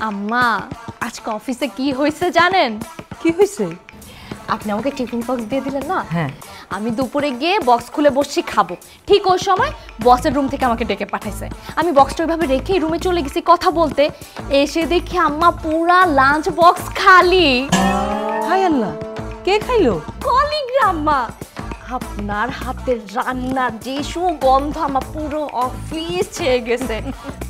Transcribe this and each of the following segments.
আম্মা আজকে অফিসে কি হয়েছে জানেন? কি হয়েছে? আপনি আমাকে টিফিন বক্স দিয়ে দিলেন না? হ্যাঁ। আমি দুপুরে গিয়ে বক্স খুলে বসছি খাবো, ঠিক ওই সময় বসের রুম থেকে আমাকে ডেকে পাঠাইছে। আমি বক্সটা ওইভাবে রেখে রুমে চলে গেছি কথা বলতে, এসে দেখি আম্মা পুরা লাঞ্চ বক্স খালি। হায় আল্লাহ, কে খাইলো? কলিগরা আম্মা। আপনার হাতের রান্নার যে সুগন্ধ আমার পুরো অফিস ছেয়ে গেছে।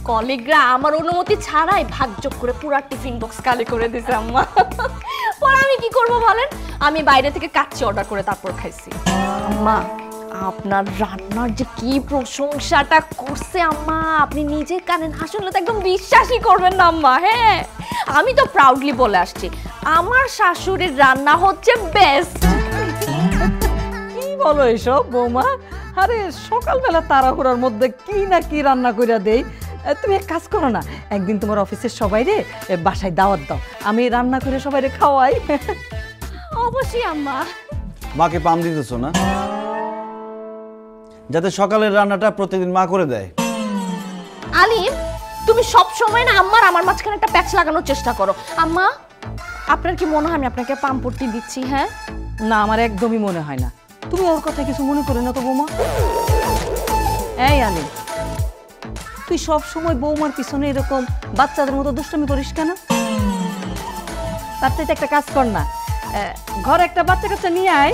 কলিগরা আমার অনুমতি ছাড়াই ভাগযোগ করে পুরা টিফিন বক্স খালি করে দিছে আম্মা। পর আমি কি করব বলেন? আমি বাইরে থেকে কাচ্চি অর্ডার করে তারপর খাইছি। আম্মা আপনার রান্নার যে কি প্রশংসাটা করছে আম্মা, আপনি নিজে কানে না শুনলে তো একদম বিশ্বাসই করবেন না আম্মা। হ্যাঁ, আমি তো প্রাউডলি বলে আসছি আমার শাশুড়ির রান্না হচ্ছে বেস্ট। কি বলো এসব বৌমা? আরে সকালবেলা তাড়াহুড়ার মধ্যে কি না কি রান্না কইরা দেই। তুমি এক কাজ করো না, একদিন তোমার অফিসের সবাইরে বাসায় দাওয়াত দাও, আমি রান্না করে সবাইরে খাওয়াই। অবশ্যই আম্মা। মাকে পাম দিতেছো না, যাতে সকালের রান্নাটা প্রতিদিন মা করে দেয়। আলিম, তুমি সব সময় না আম্মার আমার মাঝখানে একটা প্যাচ লাগানোর চেষ্টা করো। আম্মা আপনার কি মনে হয় আমি আপনাকে পাম্পটি দিচ্ছি? হ্যাঁ না, আমার একদমই মনে হয় না। তুমি ওর কথা কিছু মনে করো না তো বৌমা। এই আলি, তুই সব সময় বৌমার পিছনে এরকম বাচ্চাদের মতো দুষ্টামি করিস কেন? তার থেকে একটা কাজ কর না, ঘরে একটা বাচ্চা কাচ্চা নিয়ে আয়।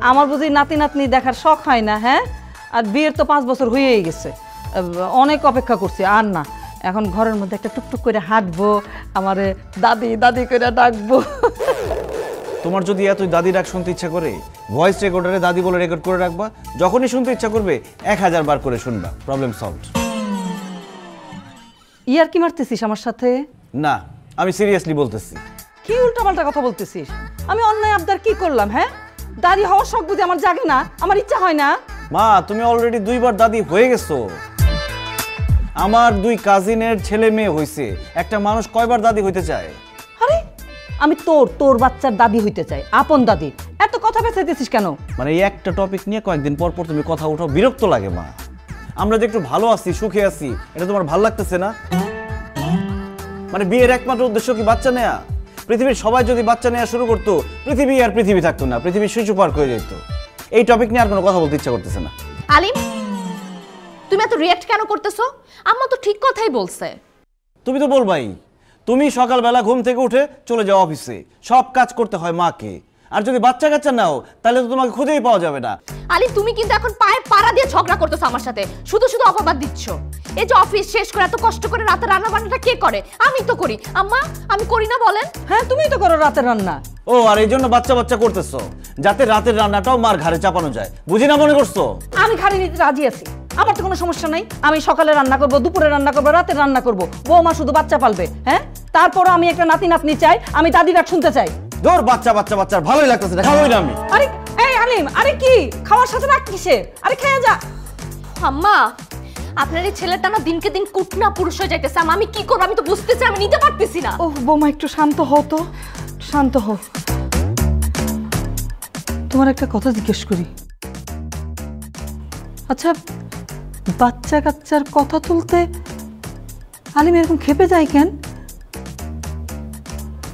আমার বুঝি নাতি নাতনি দেখার শখ হয় না? হ্যাঁ, আর বিয়ের তো 5 বছর হয়েই গেছে, অনেক অপেক্ষা করছি। আর না, এখন ঘরের মধ্যে একটা টুকটুক করে হাঁটবো, আমারে দাদি দাদি করে ডাকবো। তোমার যদি এতই দাদি ডাক শুনতে ইচ্ছা করে, ভয়েস রেকর্ডারে দাদি বলে রেকর্ড করে রাখবা, যখনই শুনতে ইচ্ছা করবে 1000 বার করে শুনবা, প্রবলেম সলভড। ইয়ার কি মারতেছিস আমার সাথে? না, আমি সিরিয়াসলি বলতেছি। কি উল্টাপাল্টা কথা বলতেছিস? আমি অন্যায় আবদার কি করলাম? হ্যাঁ, দাদি হওয়ার শখ বুঝি আমার জাগে না? আমার ইচ্ছা হয় না? মা, তুমি অলরেডি 2 বার দাদি হয়ে গেছো। আমার 2 কাজিনের ছেলে মেয়ে হইছে, একটা মানুষ কয়বার দাদি হইতে চায়? আরে আমি তোর বাচ্চার দাদি হইতে চাই, আপন দাদি। এত কথা পেঁচাইতেছিস কেন? মানে এই একটা টপিক নিয়ে কয়েকদিন পর পর তুমি কথা উঠাও, বিরক্ত লাগে মা। আমরা যে একটু ভালো আছি, সুখে আছি, এটা তোমার ভালো লাগতেছে না? মানে বিয়ের একমাত্র উদ্দেশ্য কি বাচ্চা নেয়া? পৃথিবীর সবাই যদি বাচ্চা নেওয়া শুরু করতো, পৃথিবী আর পৃথিবী থাকতো না, পৃথিবী শিশু পার্ক হয়ে যেত। এই টপিক নিয়ে আর কোনো কথা বলতে ইচ্ছা করতেছে না। আলিম, তুমি এত রিঅ্যাক্ট কেন করতেছো? আম্মা তো ঠিক কথাই বলছে। তুমি তো বলবাই, তুমি সকালবেলা ঘুম থেকে উঠে চলে যাও অফিসে, সব কাজ করতে হয় মাকে। আর যদি বাচ্চা কাচ্চা নাও, তাহলে তো তোমাকে খুঁজেই পাওয়া যাবে না। আলিম, তুমি কিন্তু এখন পায়ে পাড়া দিয়ে ঝগড়া করতেছো আমার সাথে, শুধু শুধু অপবাদ দিচ্ছ। এই যে অফিস শেষ করে এত কষ্ট করে রাতে রান্না বান্নাটা কে করে? আমি তো করি। আম্মা, আমি করি না বলেন? হ্যাঁ, তুমিই তো করো রাতের রান্না। ও, আর এই জন্য বাচ্চা বাচ্চা করতেছো, যাতে রাতের রান্নাটাও মার ঘাড়ে চাপানো যায়, বুঝি না মনে করছো? আমি ঘাড়ি নিতে রাজি আছি, আমার তো কোনো সমস্যা নাই। আমি সকালে রান্না করব, দুপুরে রান্না করব, রাতে রান্না করব। বৌমা শুধু বাচ্চা পালবে। হ্যাঁ, তারপরও আমি একটা নাতি নাতনি চাই, আমি দাদি ডাক শুনতে চাই। ধর, বাচ্চা বাচ্চা বাচ্চার ভালোই লাগতেছে না, খাবোই না আমি। আরে এই আলিম, আরে কি খাওয়ার সাথে রাখ কিসের? আরে খেয়ে যা। আম্মা, আপনার এই ছেলেটা না দিনকে দিন কুটনা পুরুষ হয়ে যাইতেছে। আমি কি করব আমি তো বুঝতেছি, আমি নিতে পারতেছি না। ও বৌমা, একটু শান্ত হও তো, শান্ত হও। তোমার একটা কথা জিজ্ঞেস করি, আচ্ছা বাচ্চা কাচ্চার কথা তুলতে আলিম এরকম খেপে যায় কেন?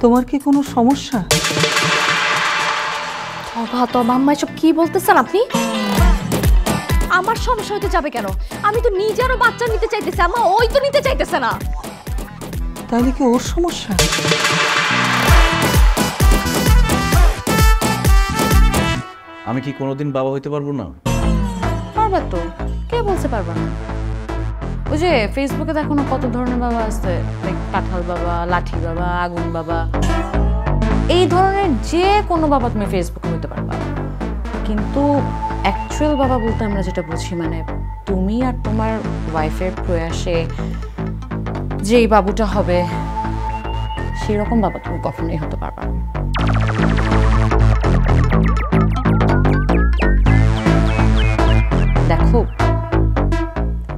তোমার কি কোনো সমস্যা? তবা আম্মা, এসব কি বলতেছেন আপনি? আমার সমস্যা হতে যাবে কেন? আমি তো নিজেরও বাচ্চা নিতে চাইতেছি আম্মা, ওই তো নিতে চাইতেছে না। তাহলে কি ওর সমস্যা? আমি কি কোনোদিন বাবা হইতে পারবো না? পারবা তো, কে বলতে পারবা না? ওই যে ফেসবুকে দেখো না কত ধরনের বাবা আছে, কাঁঠাল বাবা, লাঠি বাবা, আগুন বাবা। এই ধরনের যে কোনো বাবা তুমি ফেসবুকে হইতে পারবা, কিন্তু অ্যাকচুয়াল বাবা বলতে আমরা যেটা বুঝি, মানে তুমি আর তোমার ওয়াইফের প্রয়াসে যেই বাবুটা হবে, সেই রকম বাবা তুমি কখনোই হতে পারবা না। দেখো,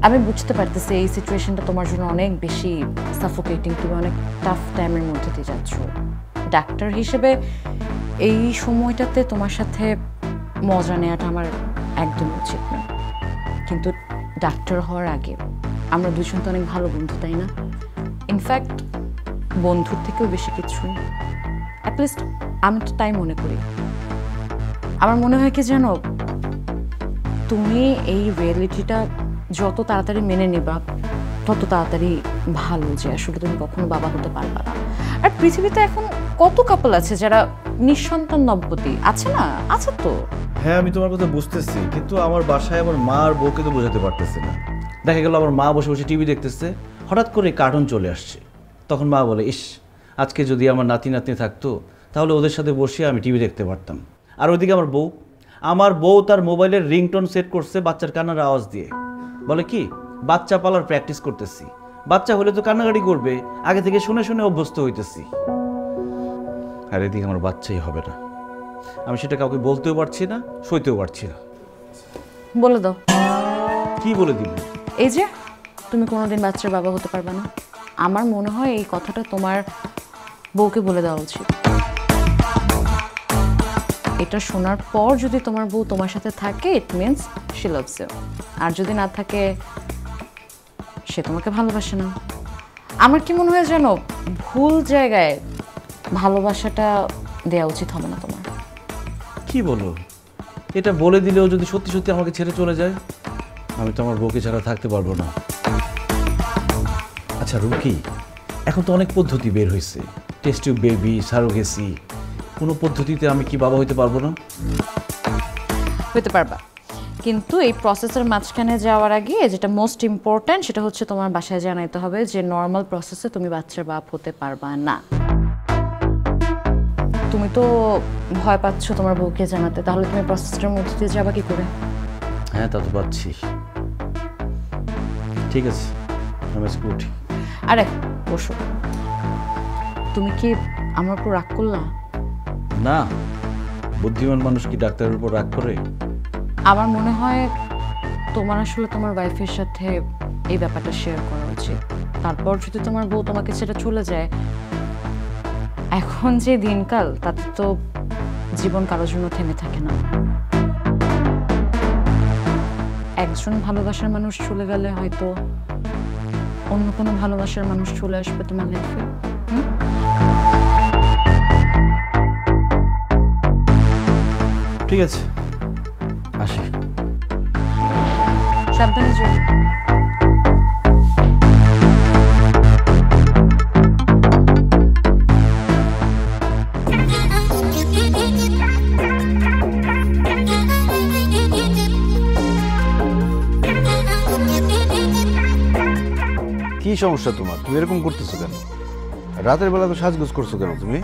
আমি বুঝতে পারতেছি এই সিচুয়েশনটা তোমার জন্য অনেক বেশি সাফোকেটিং, তুমি অনেক টাফ টাইমের মধ্যে দিয়ে যাচ্ছ। ডাক্তার হিসেবে এই সময়টাতে তোমার সাথে মজা নেওয়াটা আমার একদম উচিত না, কিন্তু ডাক্তার হওয়ার আগে আমরা দুজন তো অনেক ভালো বন্ধু, তাই না? ইনফ্যাক্ট বন্ধুর থেকেও বেশি কিছু। অ্যাটলিস্ট আমি তো তাই মনে করি। আমার মনে হয় কি জানো, তুমি এই রিয়েলিটিটা যত তাড়াতাড়ি মেনে নিবা তত তাড়াতাড়ি ভালো, যে আসলে তুমি কখনো বাবা হতে পারবা না। আর পৃথিবীতে এখন কত কাপল আছে যারা নিঃসন্তান দম্পতি, আছে না? আছে তো। হ্যাঁ আমি তোমার কথা বুঝতেছি, কিন্তু আমার বাসায় আমার মা আর বউকে তো বোঝাতে পারতেছি না। দেখা গেল আমার মা বসে বসে টিভি দেখতেছে, হঠাৎ করে কার্টুন চলে আসছে, তখন মা বলে ইস আজকে যদি আমার নাতি নাতনি থাকতো তাহলে ওদের সাথে বসে আমি টিভি দেখতে পারতাম। আর ওইদিকে আমার বউ তার মোবাইলের রিংটোন সেট করছে বাচ্চার কান্নার আওয়াজ দিয়ে, বলে কি বাচ্চা পালার প্র্যাকটিস করতেছি, বাচ্চা হলে তো কান্নাকাটি করবে, আগে থেকে শুনে শুনে অভ্যস্ত হইতেছি। আর এদিকে আমার বাচ্চাই হবে না, আমি সেটা কাউকে বলতেও পারছি না, সইতেও পারছি না। বলে দাও। কি বলে দিব? এই যে তুমি কোনোদিন বাচ্চার বাবা হতে পারবে না, আমার মনে হয় এই কথাটা তোমার বউকে বলে দেওয়া উচিত। এটা শোনার পর যদি তোমার বউ তোমার সাথে থাকে, it means she loves you. আর যদি না থাকে, সে তোমাকে ভালোবাসে না। আমার কি মনে হয় জানো, ভুল জায়গায় ভালোবাসাটা দেওয়া উচিত হবে না তোমার। কি বলো? এটা বলে দিলেও যদি সত্যি সত্যি আমাকে ছেড়ে চলে যায়, আমি তো আমার বউকে ছাড়া থাকতে পারবো না। আচ্ছা রুকি, এখন তো অনেক পদ্ধতি বের হয়েছে, টেস্ট টিউব বেবি, সারোগেসি, কোনো পদ্ধতিতে আমি কি বাবা হইতে পারবো না? হতে পারবা, কিন্তু এই প্রসেসের মাঝখানে যাওয়ার আগে যেটা মোস্ট ইম্পর্ট্যান্ট সেটা হচ্ছে তোমার বাসায় জানাইতে হবে যে নর্মাল প্রসেসে তুমি বাচ্চার বাপ হতে পারবা না। তুমি তো ভয় পাচ্ছ তোমার বউকে জানাতে, তাহলে তুমি প্রসেসটার মধ্যে দিয়ে যাবা কি করে? হ্যাঁ তা তো পাচ্ছি। ঠিক আছে, আমি আজকে উঠি। আরে বসো, তুমি কি আমার উপর রাগ করলা? না, বুদ্ধিমান মানুষ কি ডাক্তারের উপর রাগ করে? আমার মনে হয় তোমার আসলে তোমার ওয়াইফের সাথে এই ব্যাপারটা শেয়ার করা উচিত। তারপর যদি তোমার বউ তোমাকে ছেড়ে চলে যায়, এখন যে দিনকাল তাতে তো জীবন কারোর জন্য থেমে থাকে না। একজন ভালোবাসার মানুষ চলে গেলে হয়তো অন্য কোনো ভালোবাসার মানুষ চলে আসবে তোমার লাইফে। ঠিক আছে, আসি। সাবধানে যাও। কি সমস্যা তোমার? তুমি এরকম করতেছো কেন? রাতের বেলা তো সাজগোজ করছো কেন তুমি?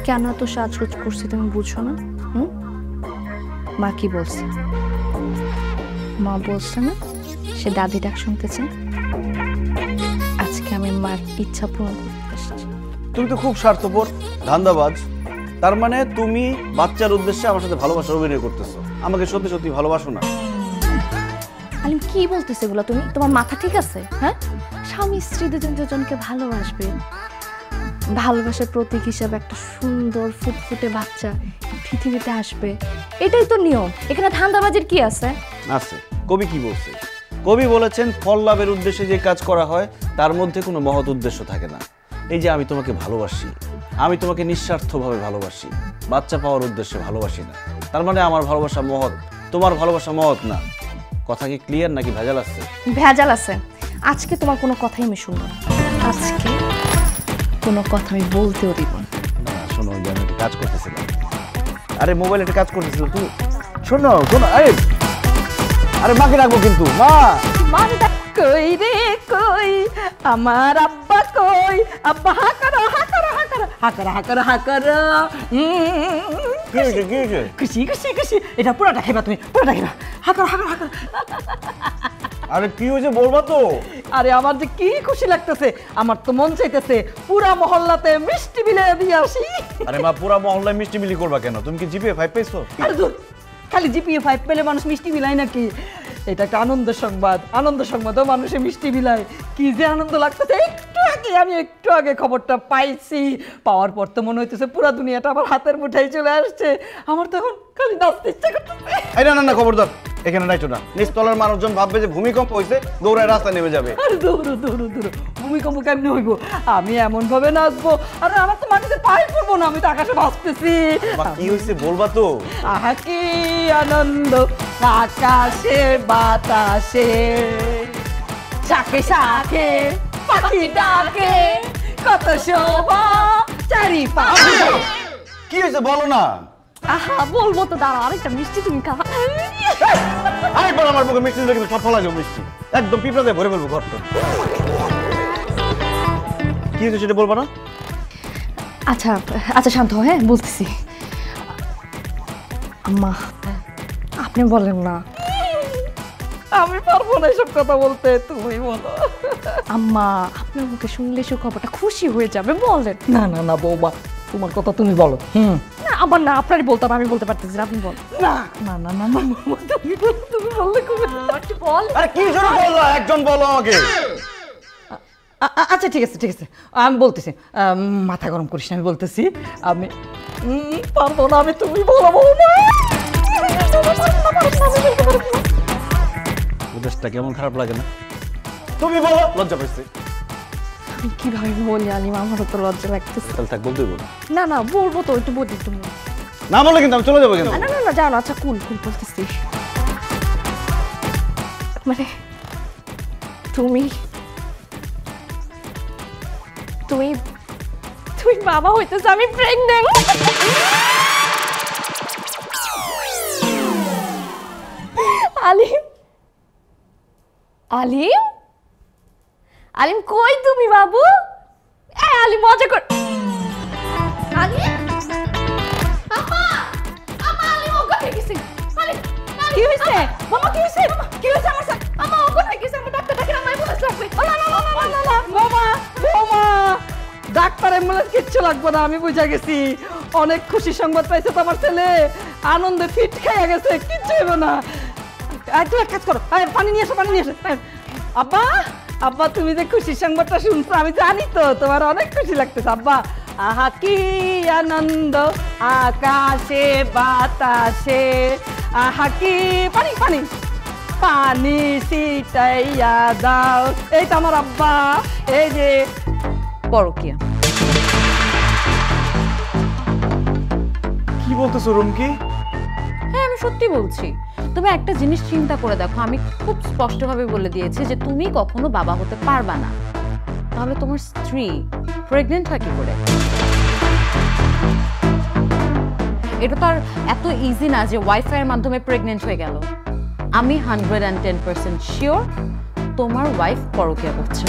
কেন তো সাজগোজ করছি তুমি বুঝো না? মা কি বলছে? মা বলছে না সে দাদি ডাক শুনতে চায়। আজকে আমি মার ইচ্ছা পূরণ করতে আসছি। তুমি তো খুব স্বার্থপর, ধান্দাবাজ। তার মানে তুমি বাচ্চার উদ্দেশ্যে আমার সাথে ভালোবাসার অভিনয় করতেছো, আমাকে সত্যি সত্যি ভালোবাসো না। আলিম কি বলতেছে এগুলো তুমি? তোমার মাথা ঠিক আছে? হ্যাঁ, স্বামী স্ত্রী দুজনকে ভালোবাসবে, ভালোবাসার প্রতীক হিসাবে একটা সুন্দর ফুটফুটে বাচ্চা পৃথিবীতে আসবে, এটাই তো নিয়ম। এখানে ধান্দাবাজির কি আছে? আছে। কবি কি বলছে? কবি বলেছেন ফল লাভের উদ্দেশ্যে যে কাজ করা হয় তার মধ্যে কোনো মহৎ উদ্দেশ্য থাকে না। এই যে আমি তোমাকে ভালোবাসি, আমি তোমাকে নিঃস্বার্থভাবে ভালোবাসি, বাচ্চা পাওয়ার উদ্দেশ্যে ভালোবাসি না। তার মানে আমার ভালোবাসা মহৎ, তোমার ভালোবাসা মহৎ না। কথা কি ক্লিয়ার নাকি ভেজাল আছে? ভেজাল আছে। আজকে তোমার কোনো কথাই আমি শুনবো না, আজকে কোনো কথা আমি বলতেও দিব না। শোনো, আমি একটা কাজ করতেছিলাম। আরে মোবাইলে একটা কাজ করতেছিলাম, তুমি শোনো শোনো। আরে মাকে রাখবো কিন্তু। মা কই রে কই আমার আব্বা কই? আব্বা হাকারা হাকারা হাকারা হাকারা হাকারা হাকারা। কি হয়েছে? কি হয়েছে? খুশি খুশি খুশি। এটা পুরোটা খেবা তুমি, পুরোটা খেবা। হাকারা হাকারা হাকারা। আরে কি হয়েছে বলবা তো? আরে আমার যে কি খুশি লাগতেছে, আমার তো মন চাইতেছে পুরা মহল্লাতে মিষ্টি বিলে দিয়ে আসি। আরে মা, পুরা মহল্লায় মিষ্টি বিলি করবা কেন? তুমি কি জিপিএ 5 পেয়েছো? আরে দূর, খালি জিপিএ 5 পেলে মানুষ মিষ্টি বিলায় নাকি? এটা একটা আনন্দের সংবাদ, আনন্দ সংবাদও মানুষে মিষ্টি বিলায়। কি যে আনন্দ লাগতেছে! আমি একটু আগে খবরটা পাইছি, পাওয়ার পর তো মনে হইতেছে পুরা দুনিয়াটা আমার হাতের মুঠায় চলে আসছে। আমার তো এখন খালি নাচতে ইচ্ছা করতেছে। এই না না না, খবরদার এখানে নাইতো না, নিচতলার মানুষজন ভাববে যে ভূমিকম্প হয়েছে, দৌড়ায় রাস্তা নেমে যাবে। আরে দৌড়ো দৌড়ো দৌড়ো, ভূমিকম্প কেমনে হইব? আমি এমন ভাবে নাচবো, আরে আমার তো মাটিতে পায়ে পড়বো না, আমি তো আকাশে ভাসতেছি। বা কি হয়েছে বলবা তো? আহা কি আনন্দ আকাশে বাতাসে, শাকে শাকে পাখি ডাকে, কত শোভা চারিপাশে। কি হয়েছে বলো না। আহা বলবো তো, দাঁড়া আরেকটা মিষ্টি তুমি খাওয়া। আরেকবার আমার মুখে মিষ্টি দিলে কিন্তু সব ফলা যাবে মিষ্টি, একদম পিঁপড়া দিয়ে ভরে ফেলবো ঘরটা। কি হয়েছে সেটা বলবা না? আচ্ছা আচ্ছা শান্ত হও, হ্যাঁ বলতেছি। আম্মা আপনি বলেন না। আমি পারবো না এসব কথা বলতে, তুমি বলো। আম্মা আপনার মুখে শুনলে সুখবরটা খুশি হয়ে যাবে, বলেন। না না না বৌমা, তোমার কথা তুমি বলো। না আবার না, আপনারই বলতাম, আমি বলতে পারতেছি না, আপনি বল। না না না না না বৌমা, তুমি বলো, তুমি বললে কবে? একটু বল। আরে কি শুরু করলা, একজন বলো আমাকে। আচ্ছা ঠিক আছে ঠিক আছে, আমি বলতেছি। মাথা গরম করিস না, আমি বলতেছি। আমি পারবো না, আমি তুমি বলো বৌমা। উদ্দেশ্যটা কেমন খারাপ লাগে না? তুমি বলো, লজ্জা পাইছে। আমি কিভাবে বলি আলিম, আমারও তো লজ্জা লাগতেছে। তাহলে থাক, বলতেই বলো। না না বলবো তো, একটু বলি তুমি। না বললে কিন্তু আমি চলে যাবো কিন্তু। না না না যাও না, আচ্ছা কুল কুল বলতেছি। মানে তুমি তুমি তুমি বাবা হইতেছ, আমি প্রেগন্যান্ট। আলিম আলিম আলিম কই তুমি বাবু? আলিম মজা কর। আলিম আমা আমা আলিম ওকে হয়ে গেছে। আলিম কি হইছে? মামা কি হইছে? কি হইছে আমার সাথে? আমা ওকে হয়ে গেছে, আমার ডাক্তার ডাকেন, আমার অ্যাম্বুলেন্স লাগবে। না না না না না বৌমা বৌমা, ডাক্তার অ্যাম্বুলেন্স কিচ্ছু লাগবে না, আমি বুঝা গেছি। অনেক খুশি সংবাদ পাইছে তো আমার ছেলে, আনন্দে ফিট খাইয়া গেছে, কিচ্ছু হইব না। তুই এক কাজ করো, পানি নিয়ে এসো, পানি নিয়ে এসো। আব্বা আব্বা, তুমি যে খুশি সংবাদটা শুনছো, আমি জানি তো তোমার অনেক খুশি লাগতেছে। আব্বা আহা কি আনন্দ আকাশে বাতাসে, আহা কি পানি পানি পানি ছিটাইয়া দাও। এই তো আমার আব্বা, এই যে পরকীয়া। কি বলতেছো রুমকি? হ্যাঁ আমি সত্যি বলছি। তুমি একটা জিনিস চিন্তা করে দেখো, আমি খুব স্পষ্টভাবে বলে দিয়েছি যে তুমি কখনো বাবা হতে পারবা না। তাহলে তোমার স্ত্রী প্রেগনেন্ট হয় কি করে? এটা তো আর এত ইজি না যে ওয়াইফাই এর মাধ্যমে প্রেগনেন্ট হয়ে গেল। আমি 110% শিওর তোমার ওয়াইফ পরকীয়া করছে।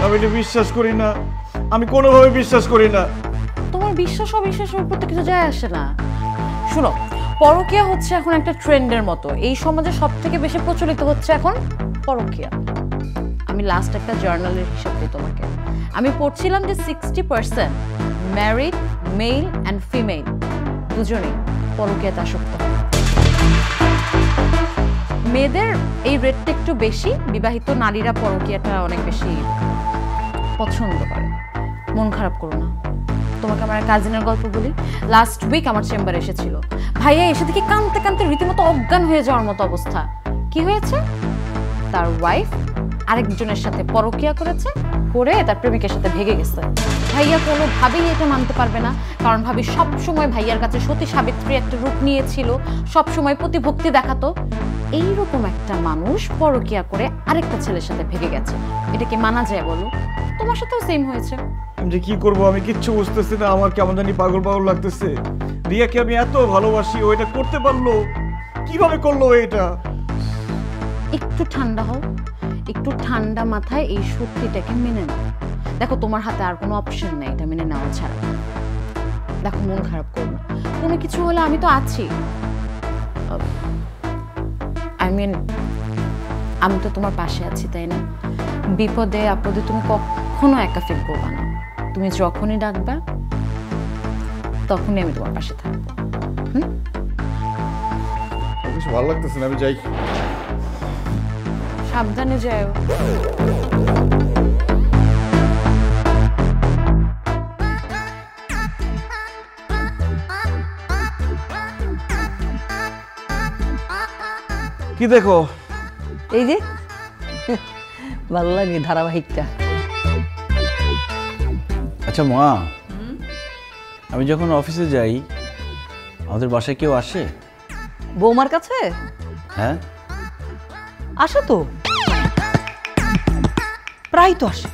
আমি এটা বিশ্বাস করি না, আমি কোনোভাবে বিশ্বাস করি না। তোমার বিশ্বাস অবিশ্বাসের উপর তো কিছু যায় আসে না। শুনো, পরকীয়া হচ্ছে এখন একটা ট্রেন্ডের মতো, এই সমাজে সব থেকে বেশি প্রচলিত হচ্ছে এখন পরকীয়া। আমি লাস্ট একটা জার্নালের হিসাব দিই তোমাকে, আমি পড়ছিলাম যে 60% ম্যারিড মেল অ্যান্ড ফিমেল দুজনেই পরকীয়াতে আসক্ত। মেয়েদের এই রেটটা একটু বেশি, বিবাহিত নারীরা পরকীয়াটা অনেক বেশি পছন্দ করে। মন খারাপ করো না, তোমাকে আমার কাজিনের গল্প বলি। লাস্ট উইক আমার চেম্বারে এসেছিল, ভাইয়া এসে দেখি কাঁদতে কাঁদতে রীতিমতো অজ্ঞান হয়ে যাওয়ার মতো অবস্থা। কি হয়েছে? তার ওয়াইফ আরেকজনের সাথে পরকীয়া করেছে, করে তার প্রেমিকের সাথে ভেগে গেছে। ভাইয়া কোনোভাবেই এটা মানতে পারবে না, কারণ ভাবি সবসময় ভাইয়ার কাছে সতী সাবিত্রী একটা রূপ নিয়েছিল, সবসময় প্রতিভক্তি দেখাতো। এইরকম একটা মানুষ পরকীয়া করে আরেকটা ছেলের সাথে ভেগে গেছে, এটা কি মানা যায় বলো? তোমার সাথেও সেম হয়েছে। আমি যে কি করবো আমি কিচ্ছু বুঝতেছি না, আমার কেমন জানি পাগল পাগল লাগতেছে। রিয়াকে আমি এত ভালোবাসি, ও এটা করতে পারলো কিভাবে? করলো এটা? একটু ঠান্ডা হও, একটু ঠান্ডা মাথায় এই সত্যিটাকে মেনে নাও। দেখো তোমার হাতে আর কোনো অপশন নেই এটা মেনে নেওয়া ছাড়া। দেখো মন খারাপ করো না, কোনো কিছু হলে আমি তো আছি। আই মিন আমি তো তোমার পাশে আছি, তাই না? বিপদে আপদে তুমি কখনো একা ফিল করবা না। তুমি যখনই ডাকবা তখনই আমি তোমার পাশে থাকবো। কিছু ভালো লাগতেছে না, আমি যাই। সাবধানে যাও। কি দেখো? এই যে ভালো লাগে ধারাবাহিকটা। আচ্ছা মা, আমি যখন অফিসে যাই আমাদের বাসায় কেউ আসে? বৌমার কাছে হ্যাঁ, আসে তো, প্রায় তো আসে।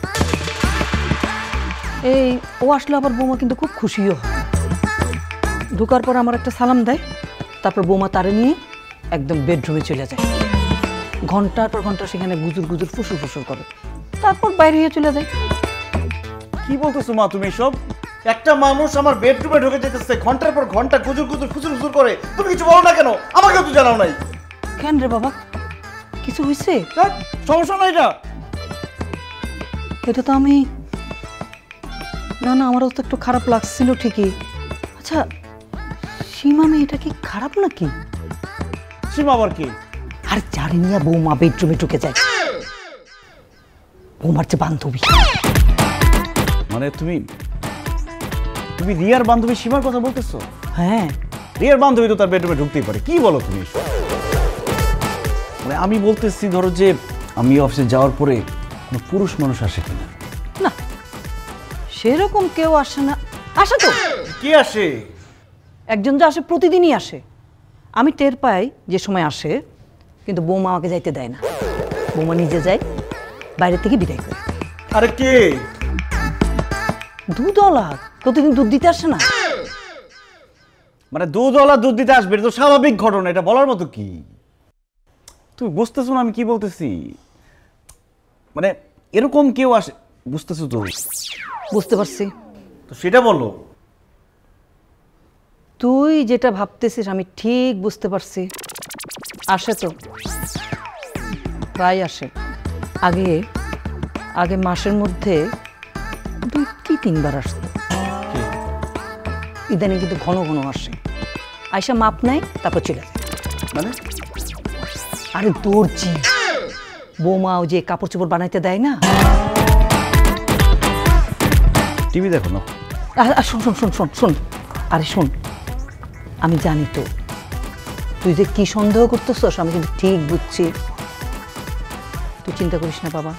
এই ও আসলে আবার বৌমা কিন্তু খুব খুশিও হয়। ঢোকার পর আমার একটা সালাম দেয়, তারপর বৌমা তারে নিয়ে একদম বেডরুমে চলে যায়। ঘন্টার পর ঘন্টা সেখানে গুজুর গুজুর ফুসুর ফুসুর করে, তারপর বাইরে হয়ে চলে যায়। কি বলতেছো মা তুমি এসব? একটা মানুষ আমার বেডরুমে ঢুকে যেতেছে, ঘন্টার পর ঘন্টা গুজুর গুজুর ফুসুর ফুসুর করে, তুমি কিছু বলো না কেন? আমাকে তো জানাও নাই। কেন রে বাবা, কিছু হয়েছে? সমস্যা নাই এটা। এটা তো আমি, না না, আমারও তো একটু খারাপ লাগছিল ঠিকই। আচ্ছা সীমা মেয়েটা কি খারাপ নাকি? সীমা আবার কি? আর জানি নিয়ে বৌমা বেডরুমে ঢুকে যায়, বৌমার যে বান্ধবী। মানে তুমি তুমি রিয়ার বান্ধবী সীমার কথা বলতেছো? হ্যাঁ, রিয়ার বান্ধবী তো তার বেডরুমে ঢুকতেই পারে, কি বলো তুমি এসব? মানে আমি বলতেছি ধরো যে আমি অফিসে যাওয়ার পরে কোনো পুরুষ মানুষ আসে কিনা। না সেরকম কেউ আসে না। আসে তো, কি আসে? একজন যে আসে প্রতিদিনই আসে। আমি টের পাই যে সময় আসে, কিন্তু বৌমা আমাকে যাইতে দেয় না। বৌমা নিজে যায়, বাইরে থেকে বিদায় করে। আরে কে? দুধওয়ালা প্রতিদিন দুধ দিতে আসে না? মানে দুধওয়ালা দুধ দিতে আসবে, এটা তো স্বাভাবিক ঘটনা, এটা বলার মতো কি? তুমি বুঝতেছো না আমি কি বলতেছি? মানে এরকম কেউ আসে, বুঝতেছো তো? বুঝতে পারছি। তো সেটা বলো। তুই যেটা ভাবতেছিস আমি ঠিক বুঝতে পারছি। আসে তো, প্রায় আসে। আগে আগে মাসের মধ্যে 2-3 বার আসতো, ইদানিং কিন্তু ঘন ঘন আসে। আয়সা মাপ নেয়, তারপর চলে যায়। মানে আরে দর্জি বৌমা ও যে কাপড় চোপড় বানাইতে দেয় না। টিভি দেখো না? শোন শোন শোন শোন শোন, আরে শোন, আমি জানি তো তুই যে কি সন্দেহ করতেছস, আমি কিন্তু ঠিক বুঝছি। তুই চিন্তা করিস না বাবা,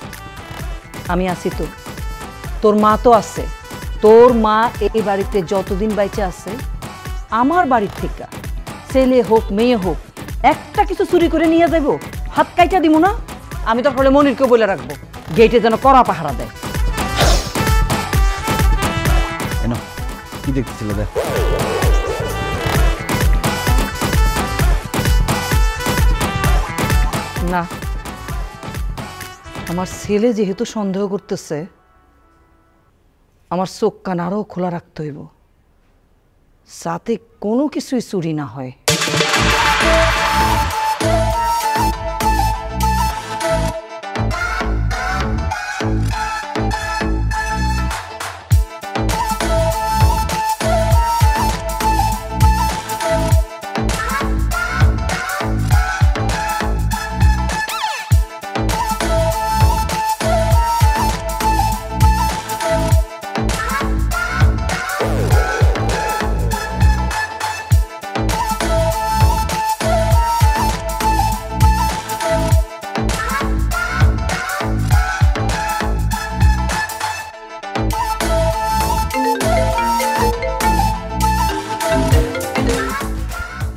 আমি আছি তো। তোর মা তো আছে, তোর মা এই বাড়িতে যতদিন বাইচে আছে, আমার বাড়ির থেকে ছেলে হোক মেয়ে হোক একটা কিছু চুরি করে নিয়ে যাবো, হাত কাইটা দিব না। আমি তো ফলে মনিরকে বলে রাখবো গেটে যেন কড়া পাহারা দেয়। এনো কি দেখতেছিল দেখ। না, আমার ছেলে যেহেতু সন্দেহ করতেছে, আমার চোখ কান আরও খোলা রাখতে হইব, যাতে কোনো কিছুই চুরি না হয়।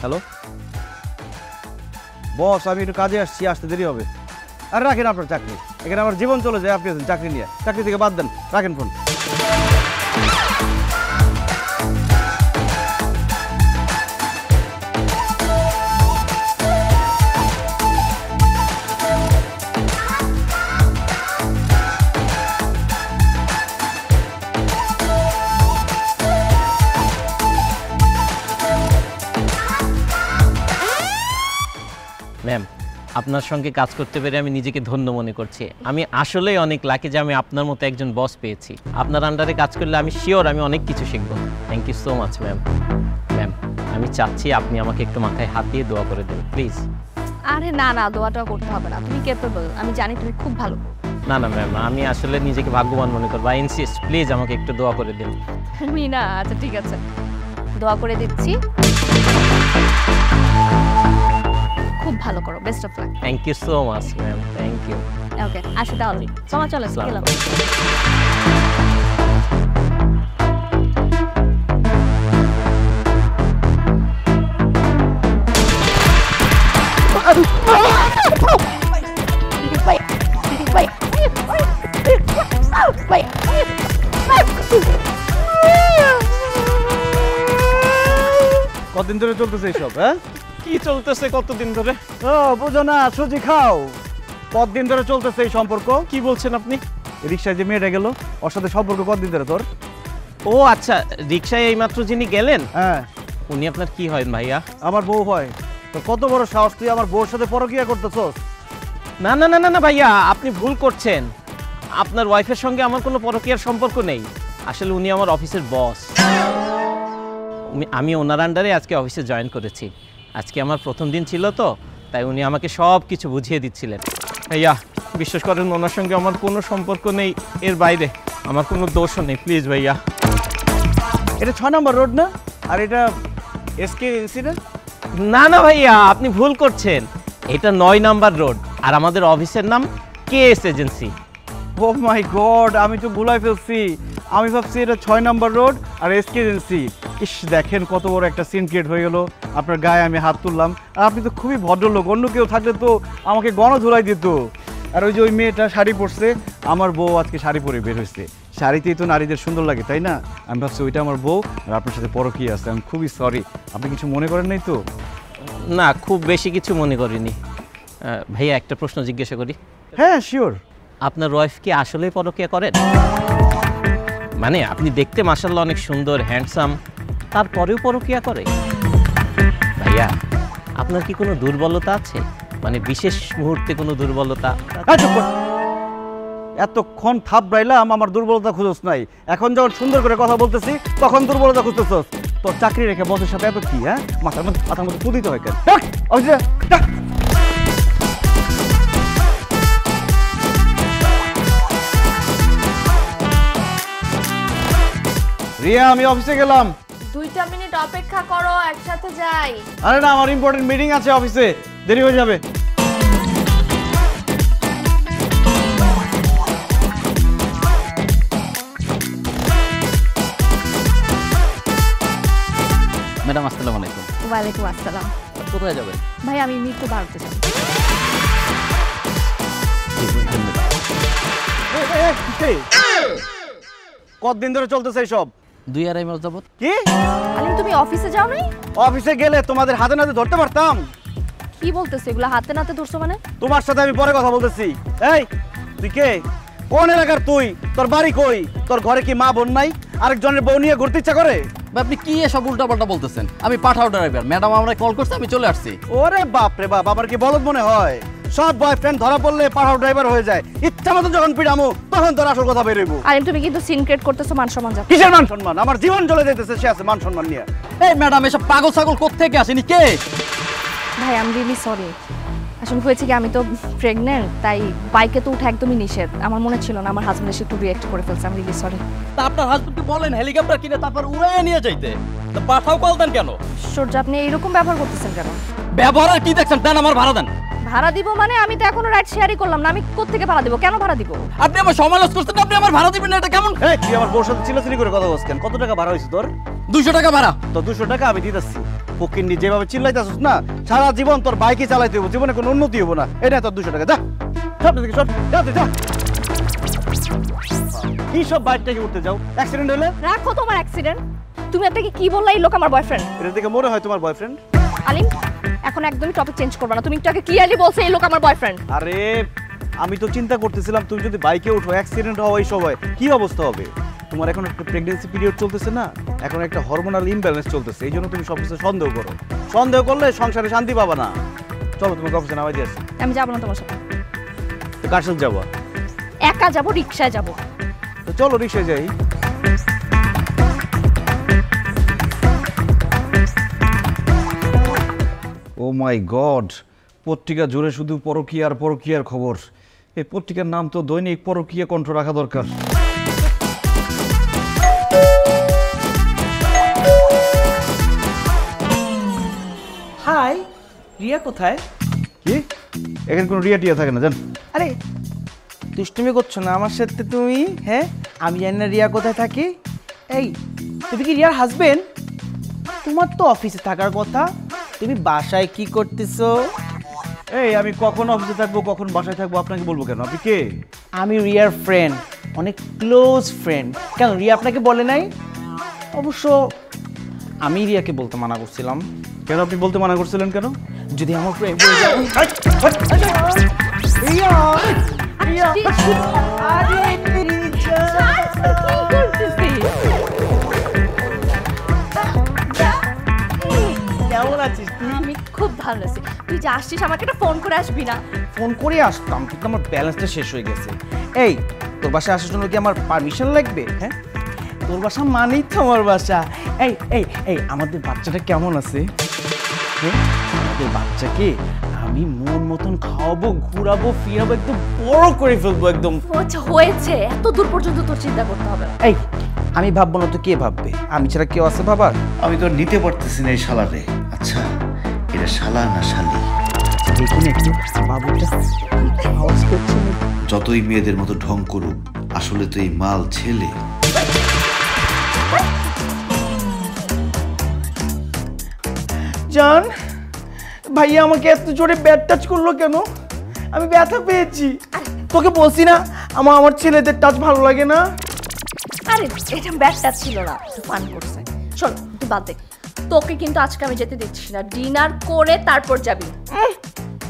হ্যালো বস, আমি একটু কাজে আসছি, আসতে দেরি হবে। আরে রাখেন আপনার চাকরি, এখানে আমার জীবন চলে যায়। আপনি আছেন চাকরি নিয়ে, চাকরি থেকে বাদ দেন, রাখেন ফোন। ম্যাম, আপনার সঙ্গে কাজ করতে পেরে আমি নিজেকে ধন্য মনে করছি। আমি আসলেই অনেক লাকি যে আমি আপনার মতো একজন বস পেয়েছি। আপনার আন্ডারে কাজ করলে আমি শিওর আমি অনেক কিছু শিখবো। Thank you so much ma'am. Ma'am, আমি চাচ্ছি আপনি আমাকে একটু মাথায় হাত দিয়ে দোয়া করে দেন প্লিজ। আরে না না, দোয়াটা করতে হবে না, তুমি ক্যাপেবল, আমি জানি তুমি খুব ভালো। না না ম্যাম, আমি আসলে নিজেকে ভাগ্যবান মনে করবো। আই ইনসিস্ট, প্লিজ আমাকে একটু দোয়া করে দিন। তুমি না, আচ্ছা ঠিক আছে, দোয়া করে দিচ্ছি। খুব ভালো করো, best of luck. Thank you so much ma'am, thank you. Okay, আসি তাহলে। চলো গেলাম। কতদিন ধরে চলতেছে এইসব? হ্যাঁ, কি চলতেছে কতদিন ধরে? ও বুঝো না, সুজি খাও। কতদিন ধরে চলতেছে এই সম্পর্ক? কি বলছেন আপনি? রিক্সায় যে মেয়েটা গেল, ওর সাথে সম্পর্ক কতদিন ধরে তোর? ও আচ্ছা, রিক্সায় এইমাত্র যিনি গেলেন, হ্যাঁ, উনি আপনার কি হয় ভাইয়া? আমার বউ হয়। তো কত বড় সাহস, তুই আমার বউর সাথে পরকিয়া করতেছস? না না না না না ভাইয়া, আপনি ভুল করছেন। আপনার ওয়াইফের সঙ্গে আমার কোনো পরকীয়ার সম্পর্ক নেই। আসলে উনি আমার অফিসের বস। আমি ওনার আন্ডারে আজকে অফিসে জয়েন করেছি। আজকে আমার প্রথম দিন ছিল তো, তাই উনি আমাকে সব কিছু বুঝিয়ে দিচ্ছিলেন। ভাইয়া বিশ্বাস করেন, ওনার সঙ্গে আমার কোনো সম্পর্ক নেই, এর বাইরে আমার কোনো দোষও নেই। প্লিজ ভাইয়া। এটা 6 নম্বর রোড না? আর এটা এসকে ইনসিডেন্ট? না না ভাইয়া, আপনি ভুল করছেন। এটা 9 নাম্বার রোড, আর আমাদের অফিসের নাম কেএস এজেন্সি। ও মাই গড, আমি তো ভুলাই ফেলছি। আমি ভাবছি এটা 6 নম্বর রোড আর এসকে এজেন্সি। ইস, দেখেন কত বড় একটা সিন ক্রিয়েট হয়ে গেল। আপনার গায়ে আমি হাত তুললাম, আর আপনি তো খুবই ভদ্রলোক। অন্য কেউ থাকলে তো আমাকে গণধোলাই দিত। আর ওই যে ওই মেয়েটা শাড়ি পরছে, আমার বউ আজকে শাড়ি পরে বের হয়েছে। শাড়িতেই তো নারীদের সুন্দর লাগে, তাই না? আমি ভাবছি ওইটা আমার বউ, আর আপনার সাথে পরকীয়া আছে। আমি খুবই সরি, আপনি কিছু মনে করেন নাই তো? না, খুব বেশি কিছু মনে করিনি। ভাইয়া একটা প্রশ্ন জিজ্ঞাসা করি? হ্যাঁ, শিওর। আপনার ওয়াইফ কি আসলেই পরকীয়া করেন? মানে আপনি দেখতে মাশাআল্লাহ অনেক সুন্দর, হ্যান্ডসাম, তারপরেও পরকীয়া করে? ভাইয়া আপনার কি কোনো দুর্বলতা আছে? মানে বিশেষ মুহূর্তে কোনো দুর্বলতা? এতক্ষণ থাপড়াইলাম, আমার দুর্বলতা খুঁজোস নাই। এখন যখন সুন্দর করে কথা বলতেছি তখন দুর্বলতা খুঁজতেছস। তোর চাকরি রেখে বসের সাথে এত কি? হ্যাঁ, মাথার মধ্যে পুদিতে হয় কেন? রিয়া, আমি অফিসে গেলাম। 2টা মিনিট অপেক্ষা করো, একসাথে যাই। আরে না, আমার ইম্পর্টেন্ট মিটিং আছে অফিসে, দেরি হয়ে যাবে। ম্যাডাম আসসালামু আলাইকুম। ওয়ালাইকুম আসসালাম। কোথায় যাবেন? ভাই আমি মৃত্যু বাড়তে যাব। কতদিন ধরে চলতেছে এইসব? 2-2.5 মাস যাবত। কি? আলিম তুমি অফিসে যাও নাই? অফিসে গেলে তোমাদের হাতে নাতে ধরতে পারতাম। কি বলতেছো এগুলো? হাতে নাতে ধরছো মানে? তোমার সাথে আমি পরে কথা বলতেছি। এই তুই কে? কোন এলাকার তুই? তোর বাড়ি কই? তোর ঘরে কি মা বোন নাই? আরেকজনের বউ নিয়ে ঘুরতে ইচ্ছা করে? ভাই আপনি কি এসব উল্টাপাল্টা বলতেছেন? আমি পাঠাও ড্রাইভার, ম্যাডাম আমরা কল করছে, আমি চলে আসছি। ওরে বাপ রে বাপ, আমার কি বলদ মনে হয়? সব বয়ফ্রেন্ড ধরা পড়লে পাঠাও ড্রাইভার হয়ে যায়। ইচ্ছা মতো যখন পিড়ামো তখন তোর আসল কথা বের হইব। আলিম তুমি কিন্তু সিন ক্রিয়েট করতেছো, মান সম্মান যাবে। কিসের মান সম্মান? আমার জীবন চলে যাইতেছে, সে আছে মান সম্মান নিয়ে। এই ম্যাডাম, এসব পাগল ছাগল কোত্থেকে আসেনি কে? ভাই আই এম রিয়েলি সরি। আসলে হয়েছে কি, আমি তো প্রেগন্যান্ট, তাই বাইকে তো উঠা একদমই নিষেধ। আমার মনে ছিল না, আমার হাজবেন্ড এসে একটু রিঅ্যাক্ট করে ফেলছে। আমি রিয়েলি সরি। তা আপনার হাজবেন্ডকে বলেন হেলিকপ্টার কিনে তারপর উড়াইয়ে নিয়ে যাইতে। তা পাঠাও কল দেন কেন? সূর্য আপনি এইরকম ব্যবহার করতেছেন কেন? ব্যবহার আর কি দেখছেন? দেন আমার ভাড়া দেন। ভাড়া দিব মানে? আমি তো এখনো রাইড শেয়ারই করলাম না, আমি কোত্থেকে ভাড়া দিব? কেন ভাড়া দিব? আপনি আমার সমালোচ করছেন, আপনি আমার ভাড়া দিবেন না, এটা কেমন? এই তুই আমার বউর সাথে চিল্লাচিল্লি করে কথা বলছিস কেন? কত টাকা ভাড়া হয়েছে তোর? 200 টাকা ভাড়া। তো 200 টাকা আমি দিতেছি। ফকিন্নি যেভাবে চিল্লাইতেছিস না, সারা জীবন তোর বাইকে চালাইতে হবে, জীবনে কোনো উন্নতি হবো না। এটা তোর 200 টাকা। যা সব দিকে সব, যা তুই যা। কি সব বাইক থেকে উঠতে যাও? অ্যাক্সিডেন্ট হলে? রাখো তোমার অ্যাক্সিডেন্ট। তুমি আপনাকে কি বললা এই লোক আমার বয়ফ্রেন্ড? এটা দেখে মনে হয় তোমার বয়ফ্রেন্ড। আলিম এখন একদমই টপিক চেঞ্জ করবে না। তুমি একটু আগে ক্লিয়ারলি বলছো এই লোক আমার বয়ফ্রেন্ড। আরে আমি তো চিন্তা করতেছিলাম তুমি যদি বাইকে উঠো, অ্যাক্সিডেন্ট হয়, এই সময় কি অবস্থা হবে? তোমার এখন একটা প্রেগন্যান্সি পিরিয়ড চলতেছে না, এখন একটা হরমোনাল ইমব্যালেন্স চলতেছে, এই জন্য তুমি সব কিছু সন্দেহ করো। সন্দেহ করলে সংসারে শান্তি পাবা না। চলো তোমাকে অফিসে নামাই দিয়ে আসি। আমি যাবো না তোমার সাথে। তো কার সাথে যাবো? একা যাবো, রিক্সায় যাবো। তো চলো রিক্সায় যাই। ও মাই গড, পত্রিকা জুড়ে শুধু পরকীয়া আর পরকীয়ার খবর। এই পত্রিকার নাম তো দৈনিক পরকীয়া কণ্ঠ রাখা দরকার। হাই, রিয়া কোথায়? কি এখানে কোনো রিয়া টিয়া থাকে না জান? আরে দুষ্টুমি করছো না আমার সাথে তুমি? হ্যাঁ, আমি জানি না রিয়া কোথায় থাকে। এই তুমি কি রিয়ার হাজবেন্ড? তোমার তো অফিসে থাকার কথা, তুমি বাসায় কি করতেছো? এই আমি কখন অফিসে থাকবো কখন বাসায় থাকবো আপনাকে বলবো কেন? আপনি কে? আমি রিয়ার ফ্রেন্ড, অনেক ক্লোজ ফ্রেন্ড। কেন রিয়া আপনাকে বলে নাই? অবশ্য আমি রিয়াকে বলতে মানা করছিলাম। কেন আপনি বলতে মানা করছিলেন কেন? যদি আমার প্রেম হয়ে যায়। রিয়া, রিয়া, আরে রিয়া, কেমন আছিস তুই? আমি খুব ভালো আছি। তুই যে আসছিস আমাকে একটা ফোন করে আসবি না? ফোন করে আসতাম কিন্তু আমার ব্যালেন্সটা শেষ হয়ে গেছে। এই তোর বাসায় আসার জন্য কি আমার পারমিশন লাগবে? হ্যাঁ, তোর বাসা মানেই তো আমার বাসা। এই এই এই আমাদের বাচ্চাটা কেমন আছে? হ্যাঁ, আমাদের বাচ্চাকে আমি মন মতন খাওয়াবো, ঘুরাবো, ফিরাবো, একদম বড় করে ফেলবো একদম। আচ্ছা হয়েছে, এত দূর পর্যন্ত তোর চিন্তা করতে হবে না। এই আমি ভাববো না তো কে ভাববে? আমি ছাড়া কেউ আছে ভাবার? আমি তো আর নিতে পারতেছি না এই শালারে। আচ্ছা এটা শালা না শালি? দেখুন একটু বাবুটা আওয়াজ করছে না। যতই মেয়েদের মতো ঢং করুক, আসলে তো এই মাল ছেলে। জান, ভাইয়া আমাকে এত জোরে ব্যাট টাচ করলো কেন? আমি ব্যথা পেয়েছি। তোকে বলছি না আমার ছেলেদের টাচ ভালো লাগে না। আরে এটা ব্যাটটা ছিল না, তুই পান করছে। শোন তুই বাদ দে, তোকে কিন্তু আজকে আমি যেতে দিচ্ছি না। ডিনার করে তারপর যাবি।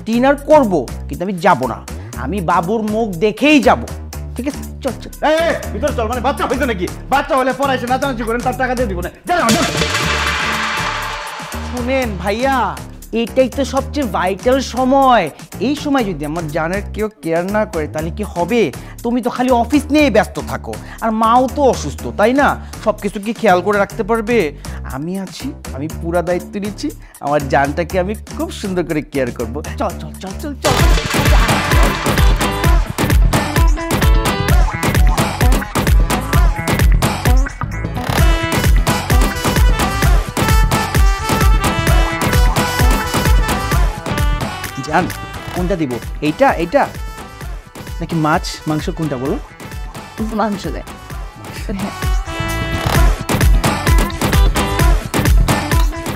ডিনার করব কিন্তু আমি যাব না, আমি বাবুর মুখ দেখেই যাব। ঠিক আছে চল চল। এই ভিতরে চল। মানে বাচ্চা হয়েছে নাকি? বাচ্চা হলে পড়াইছে নাচানাচি করেন, তার টাকা দিয়ে দিব না। শুনেন ভাইয়া, এইটাই তো সবচেয়ে ভাইটাল সময়। এই সময় যদি আমার জানের কেউ কেয়ার না করে তাহলে কি হবে? তুমি তো খালি অফিস নিয়েই ব্যস্ত থাকো, আর মাও তো অসুস্থ, তাই না? সব কিছু কি খেয়াল করে রাখতে পারবে? আমি আছি, আমি পুরা দায়িত্ব নিচ্ছি। আমার জানটাকে আমি খুব সুন্দর করে কেয়ার করব। চল চল চল চল চল। জান কোনটা দিব? এইটা এইটা নাকি মাছ মাংস কোনটা বলো? মাংস দে।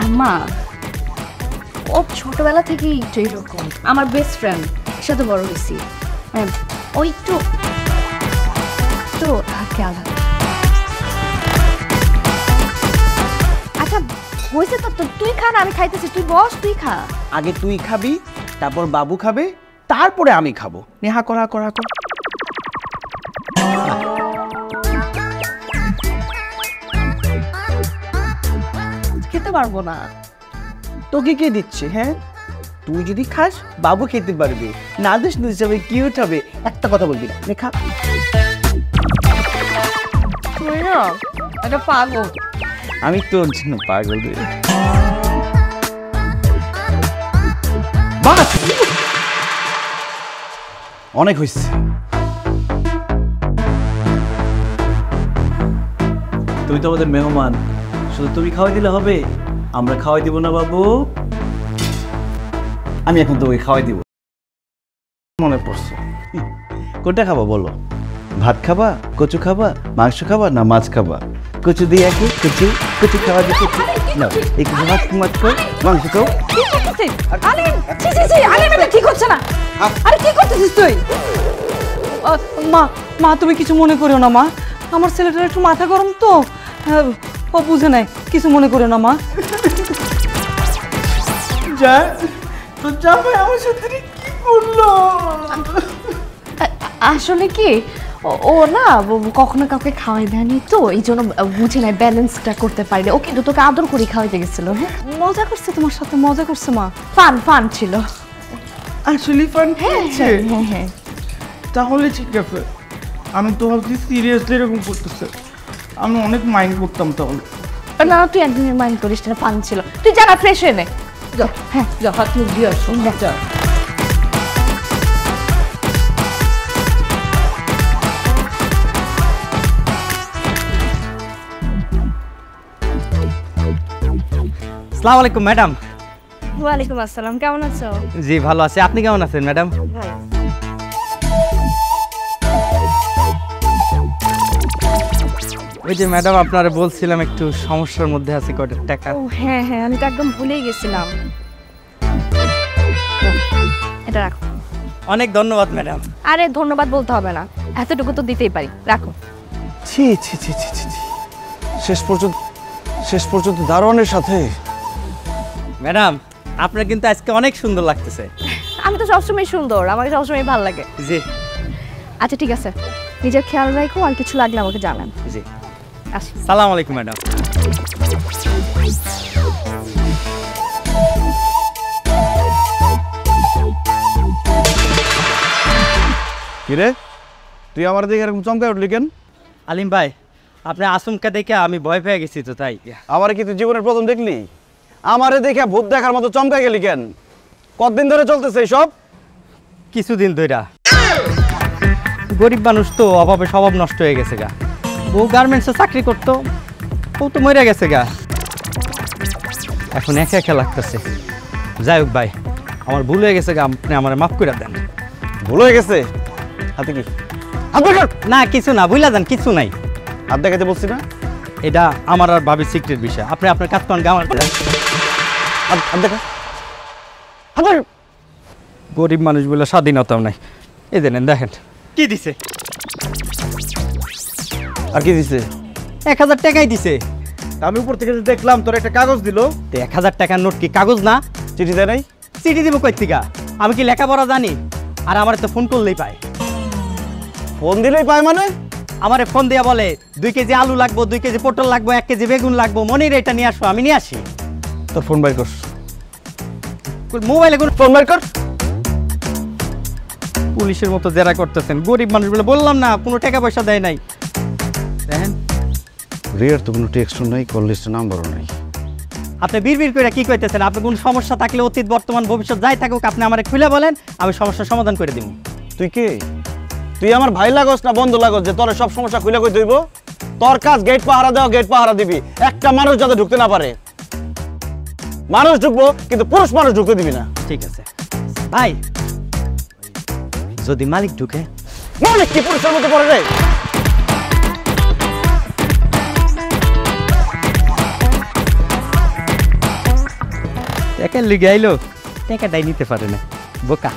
আম্মা ও ছোটবেলা থেকেই একটু এরকম, আমার বেস্ট ফ্রেন্ড, সাথে বড় হয়েছি। ওই একটু তো খেয়াল। আচ্ছা হয়েছে তো, তুই খা না, আমি খাইতেছি, তুই বস, তুই খা। আগে তুই খাবি, তারপর বাবু খাবে, তারপরে আমি খাবো। নেহা করা করা কর। খেতে পারবো না। তোকে কে দিচ্ছে? হ্যাঁ, তুই যদি খাস বাবু খেতে পারবে, না দিস হিসাবে কিউট হবে। একটা কথা বলবি না, নে খা। তুই না একটা পাগল। আমি তোর জন্য পাগল রে। বাস অনেক হয়েছে। তুমি তো আমাদের মেহমান, শুধু তুমি খাওয়াই দিলে হবে? আমরা খাওয়াই দিব না বাবু? আমি এখন তো ওই খাওয়াই দিব। মনে পড়ছে, কোনটা খাবা বলো? ভাত খাবা, কচু খাবা, মাংস খাবা, না মাছ খাবা? কচু দিয়ে আগে কচু, কচু খাওয়া দিয়ে কচু না, এই কিছু মাছ মাছ খাও, মাংস খাও। ঠিক হচ্ছে না। আরে কি করতেছিস তুই? মা মা তুমি কিছু মনে করো না মা, আমার ছেলেটার একটু মাথা গরম তো, ও বুঝে নাই, কিছু মনে করো না মা। যা তো জামাই আমার সাথে কি করলো? আসলে কি ও না কখনো কাউকে খাওয়াই দেয়নি তো, এই জন্য বুঝে নাই, ব্যালেন্সটা করতে পারিনি। ও কিন্তু তোকে আদর করে খাওয়াইতে গেছিল। হ্যাঁ মজা করছে তোমার সাথে, মজা করছে মা। ফান ফান ছিল। আসলে ফান খেয়েছে? হ্যাঁ হ্যাঁ। তাহলে ঠিক আছে, আমি তো ভাবছি সিরিয়াসলি এরকম করতেছে, আমি অনেক মাইন্ড করতাম তাহলে। না তুই একদিনের মাইন্ড করিস না, ফান ছিল। তুই জানা ফ্রেশ হয়ে নে। যা, হ্যাঁ যা, হাত মুখ দিয়ে আসুন। যা। আসসালামু আলাইকুম ম্যাডাম। ওয়ালাইকুম আসসালাম, কেমন আছো? জি ভালো আছি, আপনি কেমন আছেন ম্যাডাম? ওই যে ম্যাডাম আপনারা বলছিলাম একটু সমস্যার মধ্যে আছি, কয়টা টাকা। ও হ্যাঁ হ্যাঁ, আমি তো একদম ভুলেই গেছিলাম। এটা রাখো। অনেক ধন্যবাদ ম্যাডাম। আরে ধন্যবাদ বলতে হবে না, এতটুকু তো দিতেই পারি, রাখো। ছি ছি ছি ছি ছি ছি। শেষ পর্যন্ত দারোয়ানের সাথে। ম্যাডাম আপনার কিন্তু আজকে অনেক সুন্দর লাগতেছে। আমি তো সবসময় সুন্দর, আমাকে সবসময় ভালো লাগে। জি আচ্ছা ঠিক আছে, নিজের খেয়াল রাখো, আর কিছু লাগলে আমাকে জানান। জি আসি। সালাম আলাইকুম ম্যাডাম। কিরে, তুই আমার দিকে এরকম চমকায় উঠলি কেন? আলিম ভাই আপনি আসমকা দেখে আমি ভয় পেয়ে গেছি তো তাই। আমারে কি তুই জীবনের প্রথম দেখলি? আমারে দেখে ভূত দেখার মতো চমকায় গেলি কেন? কতদিন ধরে চলতেছে এইসব? কিছুদিন ধইরা। গরিব মানুষ তো, অভাবে স্বভাব নষ্ট হয়ে গেছে গা। বউ গার্মেন্টসে চাকরি করতো, বউ তো মরে গেছে গা। এখন একা একা লাগতেছে। যাই হোক ভাই, আমার ভুল হয়ে গেছে গা, আপনি আমার মাফ করে দেন। ভুল হয়ে গেছে? হাতে কি? হাত বের কর। না কিছু না, বুঝলা যান, কিছু নাই। হাত দেখাতে বলছি না? এটা আমার আর ভাবির সিক্রেট বিষয়, আপনি আপনার কাজ করেন। আমার হাত দেখা। হাত বের। গরিব মানুষ বলে স্বাধীনতাও নাই। এই দেন দেখেন কি দিছে। আর কি দিছে? 1000 টাকাই দিছে। আমি উপর থেকে দেখলাম তোর একটা কাগজ দিল। 1000 টাকার নোট কি কাগজ না? চিঠি দেয় নাই? চিঠি দিব কই থেকে? আমি কি লেখাপড়া জানি? আর আমার তো ফোন করলেই পায়। ফোন দিলেই পায় মানে? আমারে ফোন দিয়া বলে 2 কেজি আলু লাগবো, 2 কেজি পটল লাগবো, 1 কেজি বেগুন লাগবো, মনির এটা নিয়ে আসো, আমি নিয়ে আসি। তোর ফোন বাইর কর। মোবাইলে কোন ফোন বাইর কর। পুলিশের মতো জেরা করতেছেন। গরিব মানুষ বলে বললাম না, কোনো টাকা পয়সা দেয় নাই। দেখেন রিয়ার তো কোনো টেক্সট নাই, কল লিস্টে নাম্বারও নাই। আপনি বিড়বিড় করে কি কইতেছেন? আপনি কোন সমস্যা থাকলে অতীত বর্তমান ভবিষ্যৎ যাই থাকুক আপনি আমারে খুলে বলেন, আমি সমস্যার সমাধান করে দিব। তুই কে? তুই আমার ভাই লাগস না বন্ধু লাগস যে তোর সব সমস্যা খুলে কই দইব? তোর কাজ গেট পাহারা দেওয়া, গেট পাহারা দিবি। একটা মানুষ যাতে ঢুকতে না পারে। মানুষ ঢুকবো কিন্তু পুরুষ মানুষ ঢুকতে দিবি না। ঠিক আছে ভাই, যদি মালিক ঢুকে? মালিক কি পুরুষের মধ্যে পড়ে রে? টাকা লিগে আইলো, টাকাটাই নিতে পারে না, বোকা।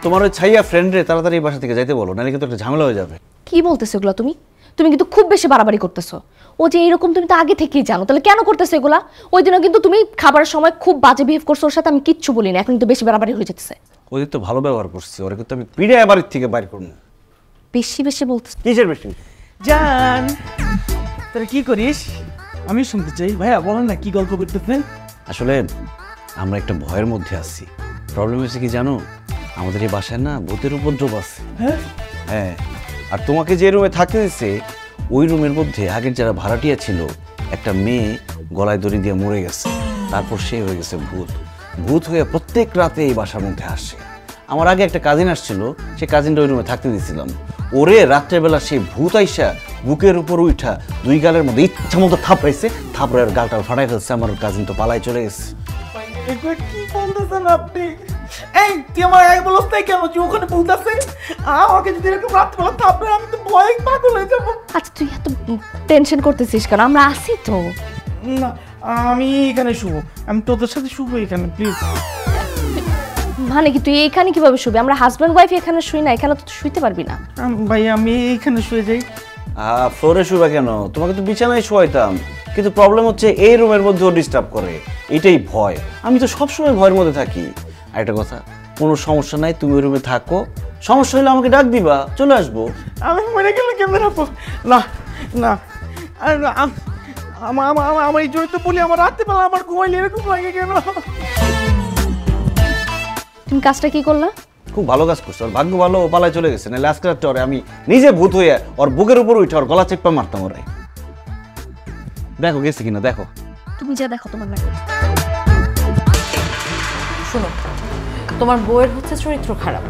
তোমার ওই ছাইয়া ফ্রেন্ড রে তাড়াতাড়ি বাসা থেকে যাইতে বলো, নাহলে কিন্তু একটা ঝামেলা হয়ে যাবে। কি বলতেছো এগুলা তুমি? তুমি কিন্তু খুব বেশি বাড়াবাড়ি করতেছো। ও যে এরকম তুমি তো আগে থেকেই জানো, তাহলে কেন করতেছো এগুলা? ওই দিনও কিন্তু তুমি খাবারের সময় খুব বাজে বিহেভ করছো ওর সাথে, আমি কিচ্ছু বলি না। এখন কিন্তু বেশি বাড়াবাড়ি হয়ে যেতেছে। ওদের তো ভালো ব্যবহার করছি, ওরা কিন্তু আমি পিড়ে বাড়ির থেকে বাইর করবো। বেশি বেশি বলতেছো। কিসের বেশি? জান তোরা কি করিস? আমি শুনতে চাই। ভাইয়া বলেন না কি গল্প করতেছেন? আসলে আমরা একটা ভয়ের মধ্যে আছি। প্রবলেম হয়েছে কি জানো, আমাদের এই বাসায় না ভূতের উপদ্রব আছে। হ্যাঁ, আর তোমাকে যে রুমে থাকতে দিচ্ছে ওই রুমের মধ্যে আগের যারা ভাড়াটিয়া ছিল, একটা মেয়ে গলায় দড়ি দিয়ে মরে গেছে। তারপর সে হয়ে গেছে ভূত। ভূত হয়ে প্রত্যেক রাতে এই বাসার মধ্যে আসে। আমার আগে একটা কাজিন আসছিল, সে কাজিনটা ওই রুমে থাকতে দিয়েছিলাম। ওরে রাত্রেবেলা সেই ভূত আইসা বুকের উপর উঠা 2 গালের মধ্যে ইচ্ছা মতো থাপড়াইছে, থাপড়ার গালটা ফাটাই ফেলছে। আমার কাজিন তো পালাই চলে গেছে। কি বলতেছেন আপনি? এই তুই আমার আগে বলছ তাই কেন যে ওখানে ভূত আছে? আমাকে যদি এরকম রাত্রিবেলা থাপড়ে আমি তো ভয় পাগল হয়ে যাবো। আচ্ছা তুই এত টেনশন করতেছিস কেন? আমরা আসি তো। না আমি এখানে শুবো, আমি তোদের সাথে শুবো এখানে, প্লিজ। মানে কি তুই এখানে কিভাবে শুবি? আমরা হাজব্যান্ড ওয়াইফ এখানে শুই না, এখানে তো শুইতে পারবি না। ভাই আমি এখানে শুয়ে যাই। ফ্লোরে শুবা কেন? তোমাকে তো বিছানায় শোয়াইতাম, কিন্তু প্রবলেম হচ্ছে এই রুমের মধ্যেও ডিস্টার্ব করে, এটাই ভয়। আমি তো সবসময় ভয়ের মধ্যে থাকি। আর একটা কথা, কোনো সমস্যা নাই, তুমি ওই রুমে থাকো, সমস্যা হলে আমাকে ডাক দিবা, চলে আসবো। আমি মরে গেলে কেমন রাখবো? না না আমার এই জন্য তো বলি, আমার রাত্রিবেলা আমার ঘুমাইলে এরকম লাগে কেন? তুমি কাজটা কি করলা? খুব ভালো কাজ করছো, ওর ভাগ্য ভালো, ও পালায় চলে গেছে, নাহলে আজকে রাত্রে ওরে আমি নিজে ভূত হয়ে ওর বুকের উপর উঠে ওর গলা চেপা মারতাম। ওরে দেখো গেছে কিনা দেখো। তুমি যা দেখো তোমার লাগে। শোনো, তোমার বউয়ের হচ্ছে চরিত্র খারাপ।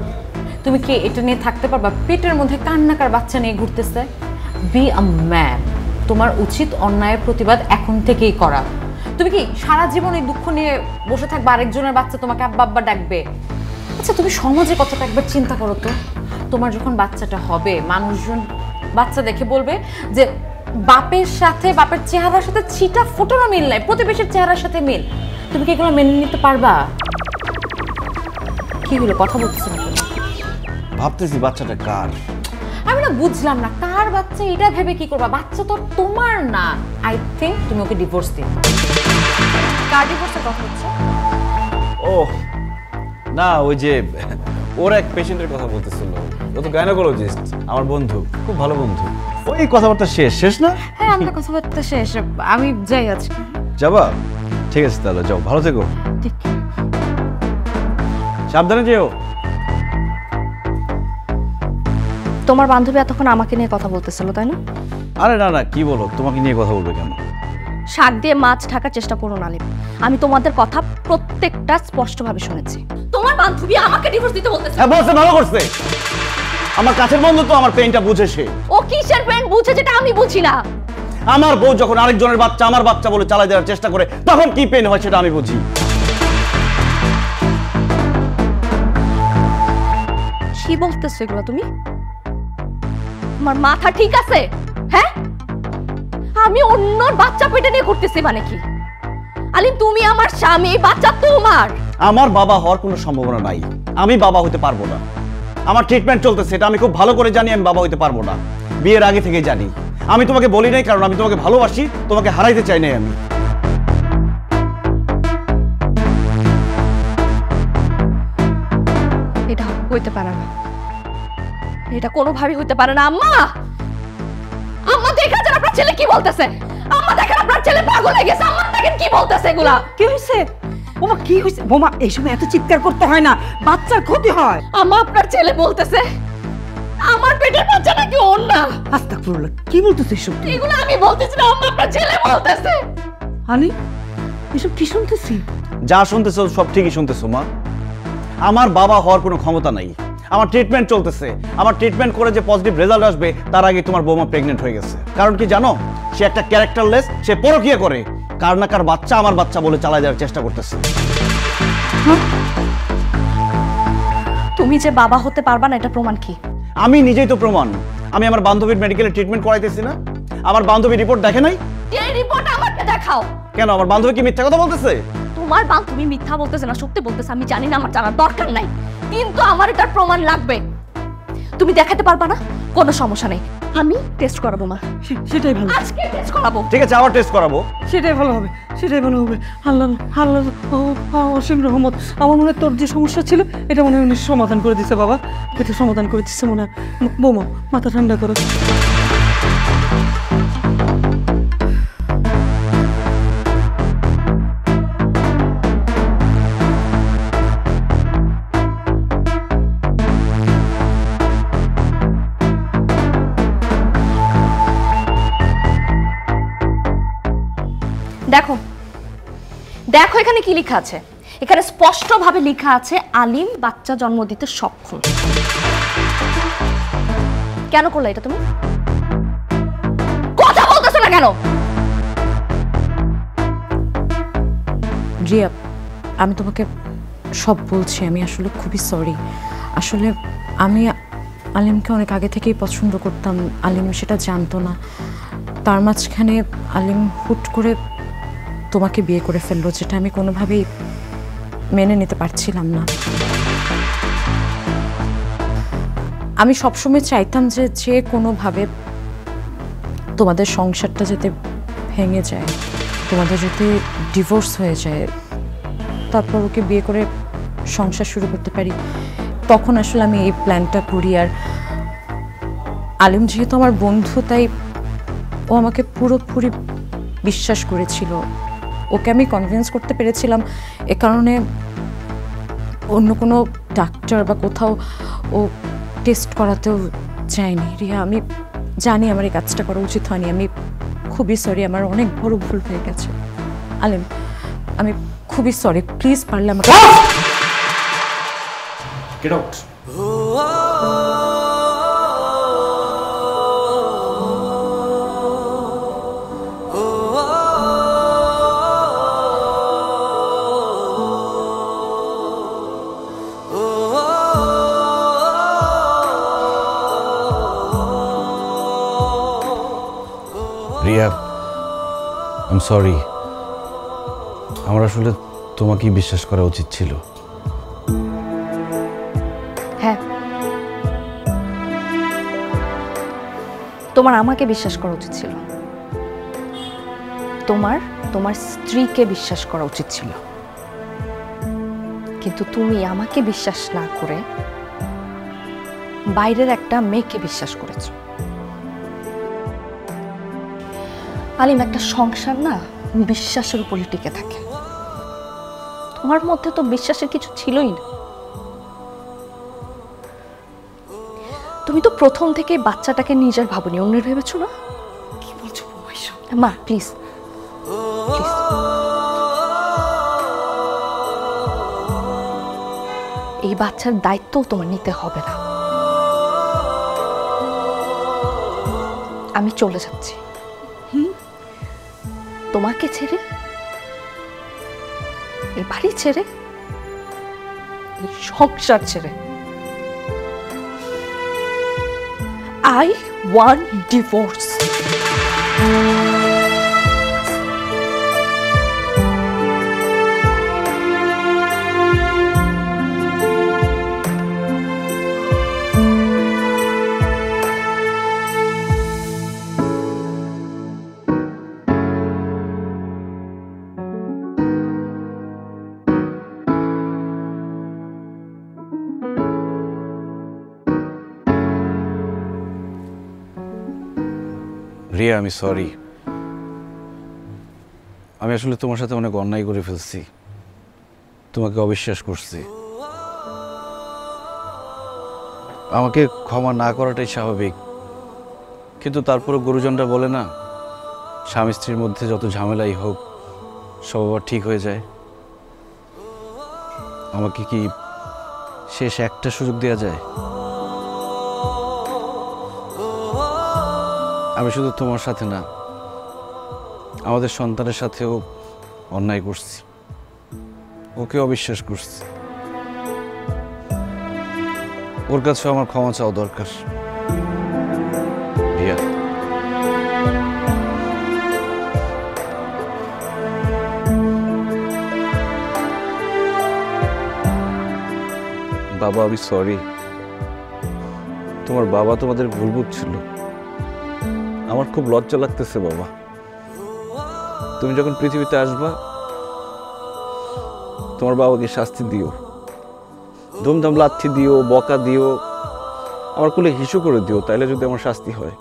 তুমি কি এটা নিয়ে থাকতে পারবা? পেটের মধ্যে কান্নাকার বাচ্চা নিয়ে ঘুরতেছে। Be a man. তোমার উচিত অন্যায়ের প্রতিবাদ এখন থেকেই করা। তুমি কি সারা জীবন এই দুঃখ নিয়ে বসে থাকবে, আরেকজনের বাচ্চা তোমাকে আব্বা আব্বা ডাকবে? আচ্ছা তুমি সমাজে কতটা একবার চিন্তা করো তো, তোমার যখন বাচ্চাটা হবে মানুষজন বাচ্চা দেখে বলবে যে বাপের সাথে, বাপের চেহারার সাথে ছিটা ফোটানো মিল নাই, প্রতিবেশীর চেহারার সাথে মিল। তুমি কি এগুলো মেনে নিতে পারবা? কি হলো, কথা বলতেছো না? ভাবতেছি বাচ্চাটা কার। আমি না বুঝলাম না, কার বাচ্চা এটা ভেবে কি করবা? বাচ্চা তো তোমার না। আই থিঙ্ক তুমি ওকে ডিভোর্স দিও। কার ডিভোর্সের কথা হচ্ছে? ও না, ওই যে ওর এক পেশেন্টের কথা বলতেছিল, ও তো গাইনোকোলজিস্ট, আমার বন্ধু, খুব ভালো বন্ধু। ওই কথাবার্তা শেষ না? হ্যাঁ আমাদের কথাবার্তা শেষ, আমি যাই আজকে। যাবা? ঠিক আছে তাহলে যাও, ভালো থেকো। ঠিক। সাবধানে যেও। তোমার বান্ধবী এতক্ষণ আমাকে নিয়ে কথা বলতেছিল, তাই না? আরে না না, কি বলো, তোমাকে নিয়ে কথা বলবে কেন? শাক দিয়ে মাছ ঢাকার চেষ্টা করো না আলিম। আমি তোমাদের কথা প্রত্যেকটা স্পষ্টভাবে শুনেছি। তোমার বান্ধবী আমাকে ডিভোর্স দিতে বলতেছে। হ্যাঁ বলছে, ভালো করছে। আমার কাছের বন্ধু তো, আমার পেইনটা বুঝে সে। ও কিসের পেইন বুঝে যেটা আমি বুঝি না? আমার বউ যখন আরেকজনের বাচ্চা আমার বাচ্চা বলে চালাই দেওয়ার চেষ্টা করে, তখন কি পেইন হয় সেটা আমি বুঝি। কি বলতেছো এগুলো তুমি? তোমার মাথা ঠিক আছে? হ্যাঁ, আমি অন্যর বাচ্চা পেটে নিয়ে ঘুরতেছি মানে কি? আলিম তুমি আমার স্বামী, বাচ্চা তোমার। আমার বাবা হওয়ার কোনো সম্ভাবনা নাই, আমি বাবা হতে পারবো না। আমার ট্রিটমেন্ট চলতেছে, এটা আমি খুব ভালো করে জানি আমি বাবা হতে পারবো না, বিয়ের আগে থেকে জানি। আমি তোমাকে বলি নাই কারণ আমি তোমাকে ভালোবাসি, তোমাকে হারাইতে চাই নাই আমি। এটা হইতে পারে না, এটা কোনোভাবেই হইতে পারে না। আম্মা, আম্মা দেখা যান আপনার ছেলে কি বলতেছে। আম্মা দেখেন আপনার ছেলে পাগল হয়ে গেছে। আম্মা দেখেন কি বলতেছে এগুলা। কি হয়েছে বোমা? কি হয়েছে বোমা? এই সময় এত চিৎকার করতে হয় না, বাচ্চার ক্ষতি হয়। আম্মা আপনার ছেলে বলতেছে আমার পেটের বাচ্চা নাকি ওর না। আস্তাগফিরুল্লাহ, কি বলতেছিস এসব? এগুলো আমি বলতেছি না, আম্মা আপনার ছেলে বলতেছে। আলি, এসব কি শুনতেছি? যা শুনতেছো সব ঠিকই শুনতেছো মা। আমার বাবা হওয়ার কোনো ক্ষমতা নাই। আমার ট্রিটমেন্ট চলতেছে, আমার ট্রিটমেন্ট করে যে পজিটিভ রেজাল্ট আসবে তার আগে তোমার বৌমা প্রেগনেন্ট হয়ে গেছে। কারণ কি জানো? সে একটা ক্যারেক্টারলেস, সে পরকীয়া করে, কার না কার বাচ্চা আমার বাচ্চা বলে চালায় দেওয়ার চেষ্টা করতেছে। তুমি যে বাবা হতে পারবা না এটা প্রমাণ কি? আমি নিজেই তো প্রমাণ। আমি আমার বান্ধবীর মেডিকেলে ট্রিটমেন্ট করাইতেছি না? আমার বান্ধবী রিপোর্ট দেখে নাই? এই রিপোর্ট আমাকে দেখাও। কেন, আমার বান্ধবী কি মিথ্যা কথা বলতেছে? তোমার বান্ধবী মিথ্যা বলতেছে না সত্যি বলতেছে আমি জানি না, আমার জানার দরকার নাই, কিন্তু আমার এটার প্রমাণ লাগবে। তুমি দেখাতে পারবা না? কোনো সমস্যা নেই, আমি টেস্ট করাবো মা। সেটাই ভালো, আজকে টেস্ট করাবো। ঠিক আছে, আবার টেস্ট করাবো। সেটাই ভালো হবে, সেটাই ভালো হবে। আল্লাহ আল্লাহ অসীম রহমত। আমার মনে হয় তোর যে সমস্যা ছিল এটা মনে হয় উনি সমাধান করে দিচ্ছে বাবা, এটা সমাধান করে দিচ্ছে মনে হয়। বৌমা মাথা ঠান্ডা করো। দেখো দেখো এখানে কি লেখা আছে। এখানে স্পষ্টভাবে লেখা আছে আলিম বাচ্চা জন্ম দিতে সক্ষম। কেন করলে এটা তুমি? কথা বলতেছো না কেন? রিয়া, আমি তোমাকে সব বলছি, আমি আসলে খুবই সরি। আসলে আমি আলিমকে অনেক আগে থেকেই পছন্দ করতাম, আলিম সেটা জানতো না। তার মাঝখানে আলিম হুট করে তোমাকে বিয়ে করে ফেললো, যেটা আমি কোনোভাবেই মেনে নিতে পারছিলাম না। আমি সবসময় চাইতাম যে যে কোনোভাবে তোমাদের সংসারটা যাতে ভেঙে যায়, তোমাদের যদি ডিভোর্স হয়ে যায়, তারপর ওকে বিয়ে করে সংসার শুরু করতে পারি। তখন আসলে আমি এই প্ল্যানটা করি। আর আলিম যেহেতু আমার বন্ধু, তাই ও আমাকে পুরোপুরি বিশ্বাস করেছিল। ওকে আমি কনভিন্স করতে পেরেছিলাম, এ কারণে অন্য কোনো ডাক্তার বা কোথাও ও টেস্ট করাতেও যায়নি। রিয়া, আমি জানি আমার এই কাজটা করা উচিত হয়নি, আমি খুবই সরি, আমার অনেক বড় ভুল হয়ে গেছে। আলিম, আমি খুবই সরি, প্লিজ পারলে আমাকে get out. I am sorry, আমার আসলে তোমাকেই বিশ্বাস করা উচিত ছিল। হ্যাঁ, তোমার আমাকে বিশ্বাস করা উচিত ছিল, তোমার স্ত্রীকে বিশ্বাস করা উচিত ছিল, কিন্তু তুমি আমাকে বিশ্বাস না করে বাইরের একটা মেয়েকে বিশ্বাস করেছ। আলিম, একটা সংসার না বিশ্বাসের উপরে টিকে থাকে। তোমার মধ্যে তো বিশ্বাসের কিছু ছিলই না। তুমি তো প্রথম থেকে বাচ্চাটাকে নিজের ভাবনি, অন্যের ভেবেছো না? কি বলছো মা প্লিজ, এই বাচ্চার দায়িত্ব তোমার নিতে হবে না। আমি চলে যাচ্ছি, তোমাকে ছেড়ে, এই বাড়ি ছেড়ে, এই সংসার ছেড়ে। I want divorce. রিয়া, আমি সরি। আমি আসলে তোমার সাথে অনেক অন্যায় করে ফেলছি, তোমাকে অবিশ্বাস করছি। আমাকে ক্ষমা না করাটাই স্বাভাবিক, কিন্তু তারপরে গুরুজনরা বলে না, স্বামী স্ত্রীর মধ্যে যত ঝামেলাই হোক সব আবার ঠিক হয়ে যায়। আমাকে কি শেষ একটা সুযোগ দেওয়া যায়? আমি শুধু তোমার সাথে না, আমাদের সন্তানের সাথেও অন্যায় করছি, ওকে অবিশ্বাস করছি। ওর কাছে আমার ক্ষমা চাওয়া দরকার। রিয়া, বাবা, আমি সরি। তোমার বাবা তোমাদের ভুল বুঝছিল। আমার খুব লজ্জা লাগতেছে বাবা। তুমি যখন পৃথিবীতে আসবা, তোমার বাবাকে শাস্তি দিও, ধুমধাম লাথি দিও, বকা দিও, আমার কোলে হিসু করে দিও, তাইলে যদি আমার শাস্তি হয়।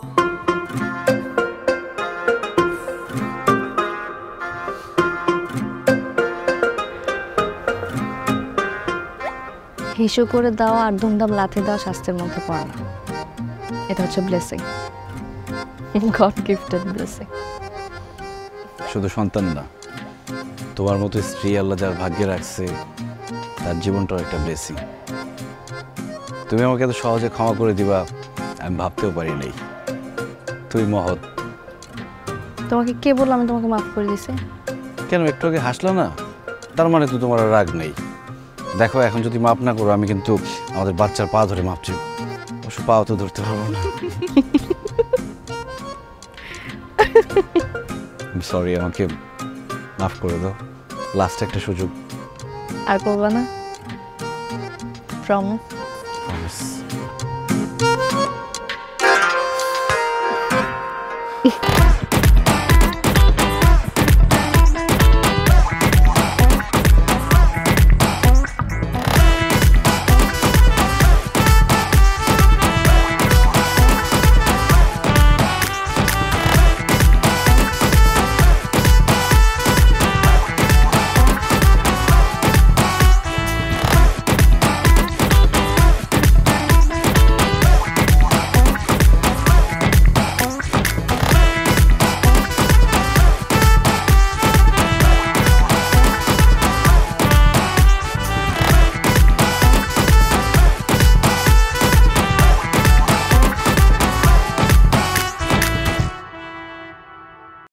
হিসু করে দেওয়া আর ধুমধাম লাথি দেওয়া শাস্তির মধ্যে পড়ে না। এটা হচ্ছে ব্লেসিং, গড গিফটেড ব্লেসিং। শুধু সন্তান না, তোমার মতো স্ত্রী আল্লাহ যার ভাগ্যে রাখছে, তার জীবনটাও একটা ব্লেসিং। তুমি আমাকে এত সহজে ক্ষমা করে দিবা আমি ভাবতেও পারি নাই। তুই মহৎ। তোমাকে কে বললো আমি তোমাকে মাফ করে দিছি? কেন, একটু আগে হাসলা না, তার মানে তো তোমার আর রাগ নেই। দেখো, এখন যদি মাপ না করো, আমি কিন্তু আমাদের বাচ্চার পা ধরে মাপ চাই। অবশ্য পাও তো ধরতে পারবো না। সরি, আমাকে মাফ করে দাও। লাস্ট একটা সুযোগ। আর করবা না? প্রমিস?